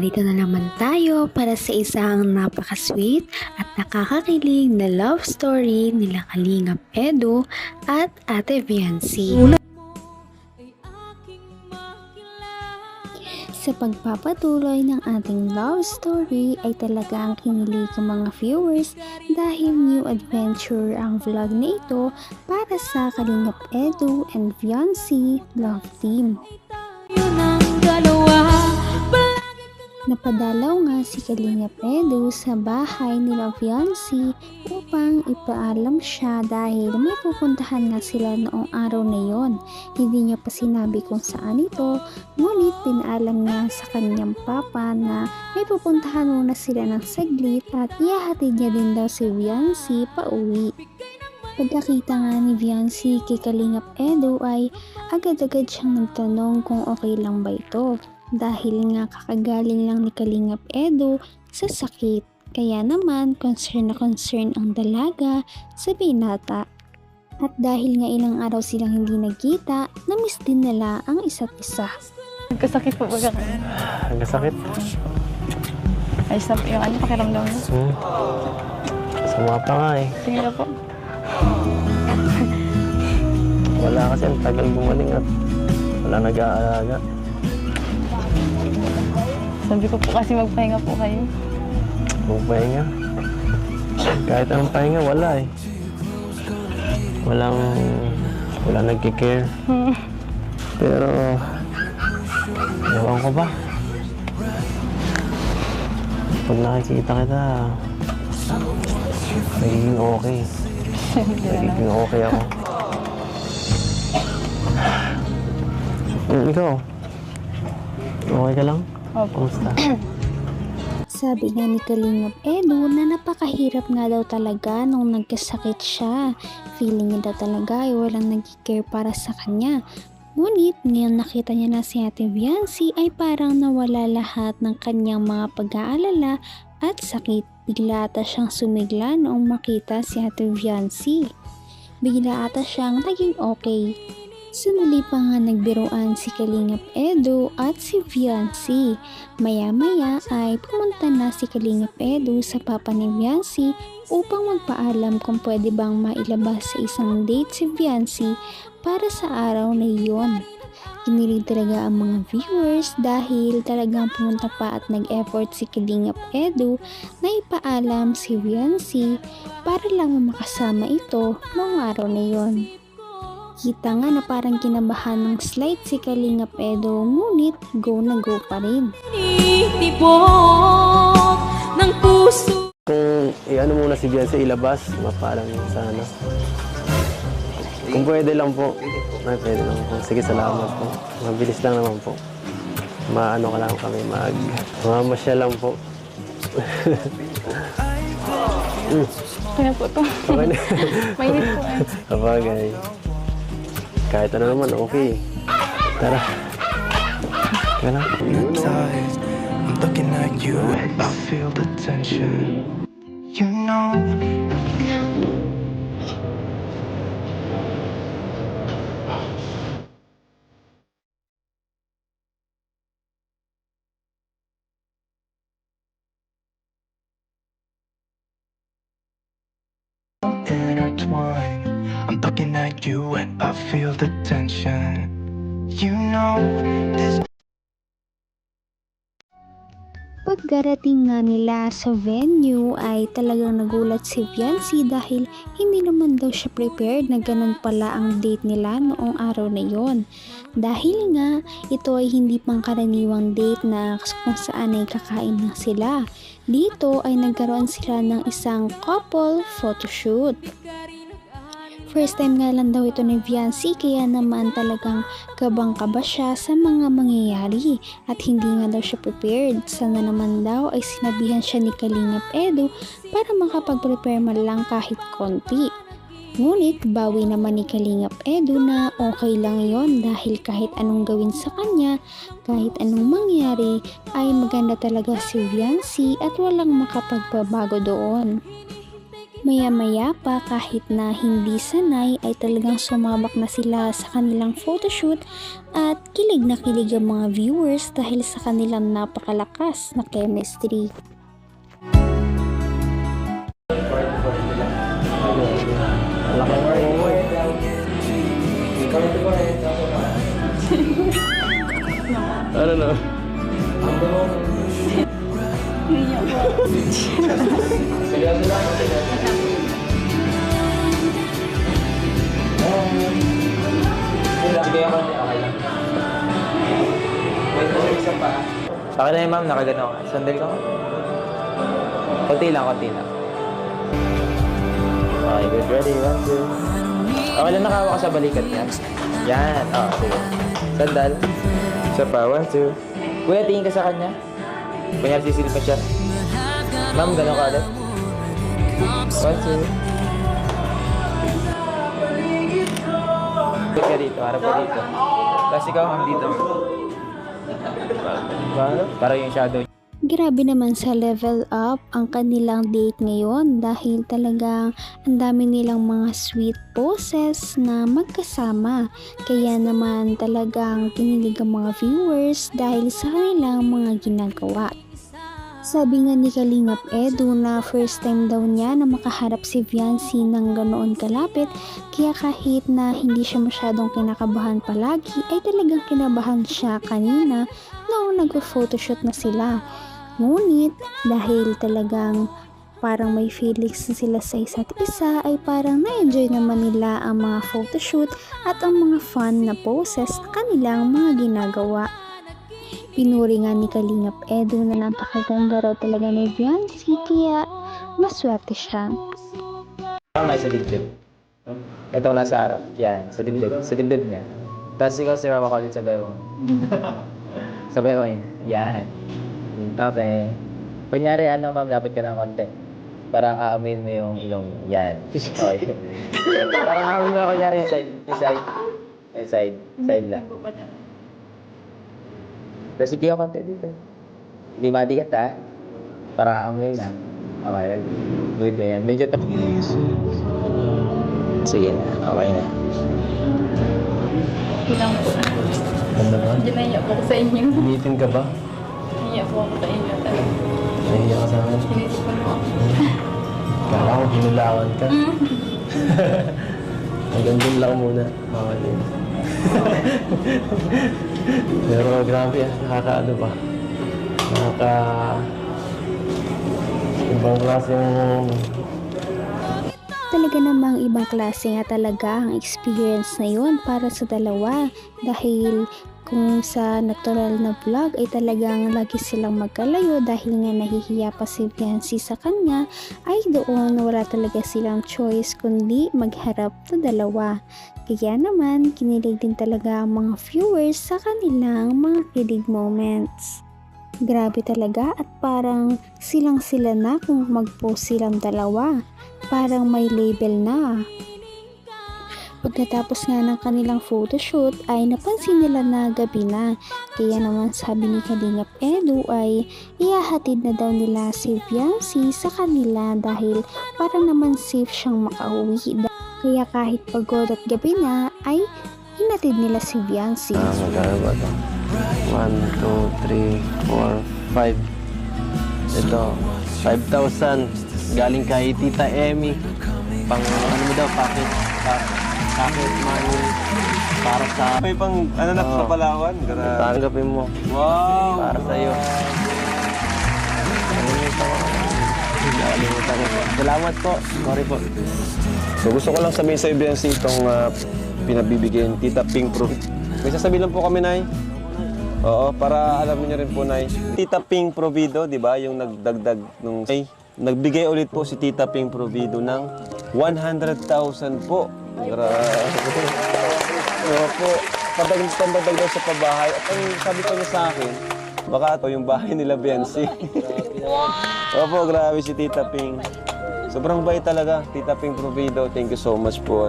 Narito na naman tayo para sa isang napaka-sweet at nakakakilig na love story nila Kalingap Edu at Ate Viancy. Sa pagpapatuloy ng ating love story ay talagang kinilig ang mga viewers dahil new adventure ang vlog na ito para sa Kalingap Edu and Viancy love team. Napadalaw nga si Kalingap Edu sa bahay nila Viancy upang ipaalam siya dahil may pupuntahan nga sila noong araw na yon. Hindi niya pa sinabi kung saan ito, ngunit pinaalam niya sa kanyang papa na may pupuntahan muna sila ng saglit at ihahatid niya din daw si Viancy pauwi. Pagkakita nga ni Viancy kay Kalingap Edu ay agad-agad siyang nagtanong kung okay lang ba ito. Dahil nga kakagaling lang ni Kalingap Edu sa sakit. Kaya naman concern na concern ang dalaga sa binata. At dahil nga ilang araw silang hindi nagkita, namiss din nila ang isa't isa. Nagkasakit po ba ka? Nagkasakit? Ayos na po yung pakiramdam mo. Sama pa nga eh. Sige na po. Wala kasi ang tagal gumaling at wala nag-aalaga. Sabi ko po kasi magpahinga po kayo. Magpahinga? Kahit anong pahinga, wala eh. Walang nagkikare. Pero, ewan ko ba? Pag nakikita kita, nagiging okay. Nagiging okay ako. Ikaw? Okay ka lang? Opo. Kumusta? Sabi nga ni Kalingap Edu na napakahirap nga daw talaga nung nagkasakit siya. Feeling niya daw talaga ay walang nag-care para sa kanya. Ngunit ngayon nakita niya na si Ate Viancy ay parang nawala lahat ng kanyang mga pag-aalala at sakit. Bigla ata siyang sumigla noong makita si Ate Viancy. Bigla ata siyang naging okay. Sandali pa nga nagbiruan si Kalingap Edu at si Viancy. Maya-maya ay pumunta na si Kalingap Edu sa papa ni Viancy upang magpaalam kung pwede bang mailabas sa isang date si Viancy para sa araw na iyon. Kinilig talaga ang mga viewers dahil talagang pumunta pa at nag-effort si Kalingap Edu na ipaalam si Viancy para lang makasama ito noong araw na iyon. Kita nga na parang kinabahan ng slight si Kalingap Edu, ngunit go na go pa rin. Kung i-ano muna si Viancy, ilabas, parang sana. Kung pwede lang po. Ay, pwede lang po. Sige, salamat po. Mabilis lang naman po. Maano ka lang kami, mamamasya lang po. Okay na po to. Okay na. Mainit po eh. Kapagay. Kahit ano naman, okay. Tara. Tara na. I'm looking at you, I feel the tension. You know. Intertwine. I'm looking at you and I feel the tension. You know this. Pagdarating nga nila sa venue ay talagang nagulat si Viancy dahil hindi naman daw siya prepared na ganun pala ang date nila noong araw na yon. Dahil nga ito ay hindi pangkaraniwang date na kung saan ay kakain lang sila. Dito ay nagkaroon sila ng isang couple photoshoot. First time nga lang daw ito ni Viancy kaya naman talagang kabang-kaba siya sa mga mangyayari at hindi nga daw siya prepared. Sana naman daw ay sinabihan siya ni Kalingap Edu para makapag-prepare man lang kahit konti. Ngunit bawi naman ni Kalingap Edu na okay lang yon dahil kahit anong gawin sa kanya, kahit anong mangyari ay maganda talaga si Viancy at walang makapagbabago doon. Maya-maya pa kahit na hindi sanay ay talagang sumabak na sila sa kanilang photoshoot at kilig na kilig ang mga viewers dahil sa kanilang napakalakas na chemistry. Ano na? Sige ako, okay lang. Wait mo isa pa. Okay na yun, ma'am. Nakagano ka. Sandal ko. Konti lang, konti lang. Okay, good. Ready? 1, 2. Okay lang, nakawa ka sa balikat niya. Yan. Oh, sige. Sandal. Isa pa. 1, 2. Kuya, tingin ka sa kanya. Kunyari, sisilip pa siya. Ma'am, gano'n ka ulit. 1, 2. Ka dito, harap ka dito. Tapos ikaw, ma'am, dito. Paano? Para yung shadow. Grabe naman sa level up ang kanilang date ngayon dahil talagang ang dami nilang mga sweet poses na magkasama. Kaya naman talagang kinilig ang mga viewers dahil sa kanilang mga ginagawa. Sabi nga ni Kalingap Edu na first time daw niya na makaharap si Viancy ng ganoon kalapit, kaya kahit na hindi siya masyadong kinakabahan palagi ay talagang kinabahan siya kanina noong nag-photoshoot na sila. Ngunit dahil talagang parang may feelings na sila sa isa't isa ay parang na-enjoy naman nila ang mga photoshoot at ang mga fun na poses na kanilang mga ginagawa. Pinuri nga ni Kalingap Edu na napakaganda raw talaga ni Viancy kaya maswerte siya. May sa dibdib. Ito nasa harap. Yan, sa dibdib. Sa dibdib niya. Tapos ikaw si Mama Colin sa bayo. Sa bayo niya. Yan. Okay. Kunyari, ma'am, lapit ka ng konti. Parang aamin mo yung ilong. Yan. Okay. Parang aamin mo, kunyari, yung side. Yung side. Yung side. Side lang. Tapos sige ako konti dito. Hindi madigat, ha? Parang aamin lang. Okay. Good na yan. Medyo sige na. Okay na. Ilang po. Ganda ba? Hindi naiyak po ako sa inyo. Meeting ka ba? Naiyak po ako sa inyo talaga. Nahiya ka sa akin. Sinisip ko po. Kala ko ginulangan ka. Hanggang dun lang muna. Bawal yun. Pero grabe nakakaano ba? Ibang klase yung... Talaga namang ibang klase nga talaga ang experience na yun para sa dalawa dahil kung sa natural na vlog ay talagang lagi silang magkalayo dahil nga nahihiya pa si Viancy sa kanya, ay doon wala talaga silang choice kundi magharap na dalawa. Kaya naman kinilig din talaga ang mga viewers sa kanilang mga kilig moments. Grabe talaga at parang silang sila na kung mag-post silang dalawa. Parang may label na. Pagkatapos nga ng kanilang photoshoot ay napansin nila na gabi na. Kaya naman sabi ni Kalingap Edu ay ihahatid na daw nila si Viancy sa kanila dahil parang naman safe siyang makauwi. Kaya kahit pagod at gabi na ay hinatid nila si Viancy. Magkano ba ito? 1, 2, 3, 4, 5. Ito, 5,000. Galing kay Tita Emmy. Pang ano mo daw, pocket money. Para sa... May pang ano na sa Palawan? Tanggapin mo. Wow! Para sa'yo. Salamat po. Sorry po. So gusto ko lang sabihin sa Viancy itong pinabibigyan Tita Pink Pro. May sasabihin lang po kami, Nay. Oo, para alam niyo rin po, Nay. Tita Pink Provido, di ba? Yung nagdagdag nung... Ay, nagbigay ulit po si Tita Pink Provido ng 100,000 po. Grabe. Opo, pandagdag daw sa pabahay. At ang sabi ko niya sa akin, baka ito yung bahay nila Viancy. Opo, grabe si Tita Pink. Sobrang bait talaga, Tita Pink Provido. Thank you so much po,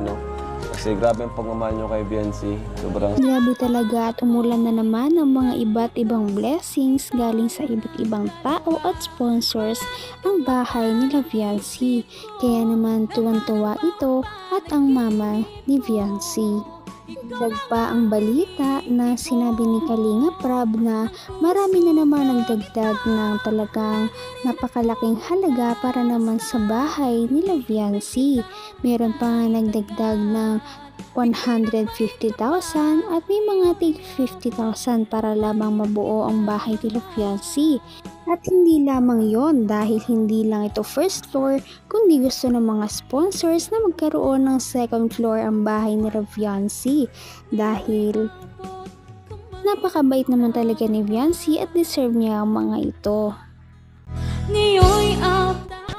Kasi grabe ang pagmamahal nyo kay Viancy. Sobrang Grabe talaga at umulan na naman ng mga iba't ibang blessings galing sa iba't ibang tao at sponsors ang bahay ni Viancy. Kaya naman tuwan-tuwa ito at ang mama ni Viancy. Dagdag pa ang balita na sinabi ni Kalinga Prab na marami na naman ang dagdag ng talagang napakalaking halaga para naman sa bahay ni Viancy. Meron pa nga nagdagdag ng 150,000 at may mga tig 50,000 para lamang mabuo ang bahay ni Viancy. At hindi lamang yon dahil hindi lang ito first floor kundi gusto ng mga sponsors na magkaroon ng second floor ang bahay ni Viancy dahil napakabait naman talaga ni Viancy at deserve niya ang mga ito.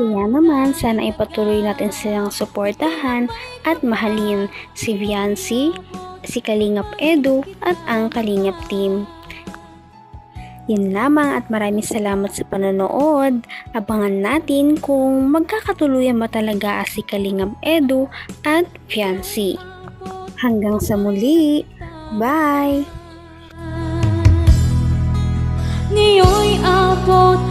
Kaya naman sana ipatuloy natin silang suportahan at mahalin si Viancy, si Kalingap Edu at ang Kalingap team. Yan lamang at maraming salamat sa panonood. Abangan natin kung magkakatuluyan ba talaga si Kalingap Edu at Viancy. Hanggang sa muli. Bye! Ngayon'y abot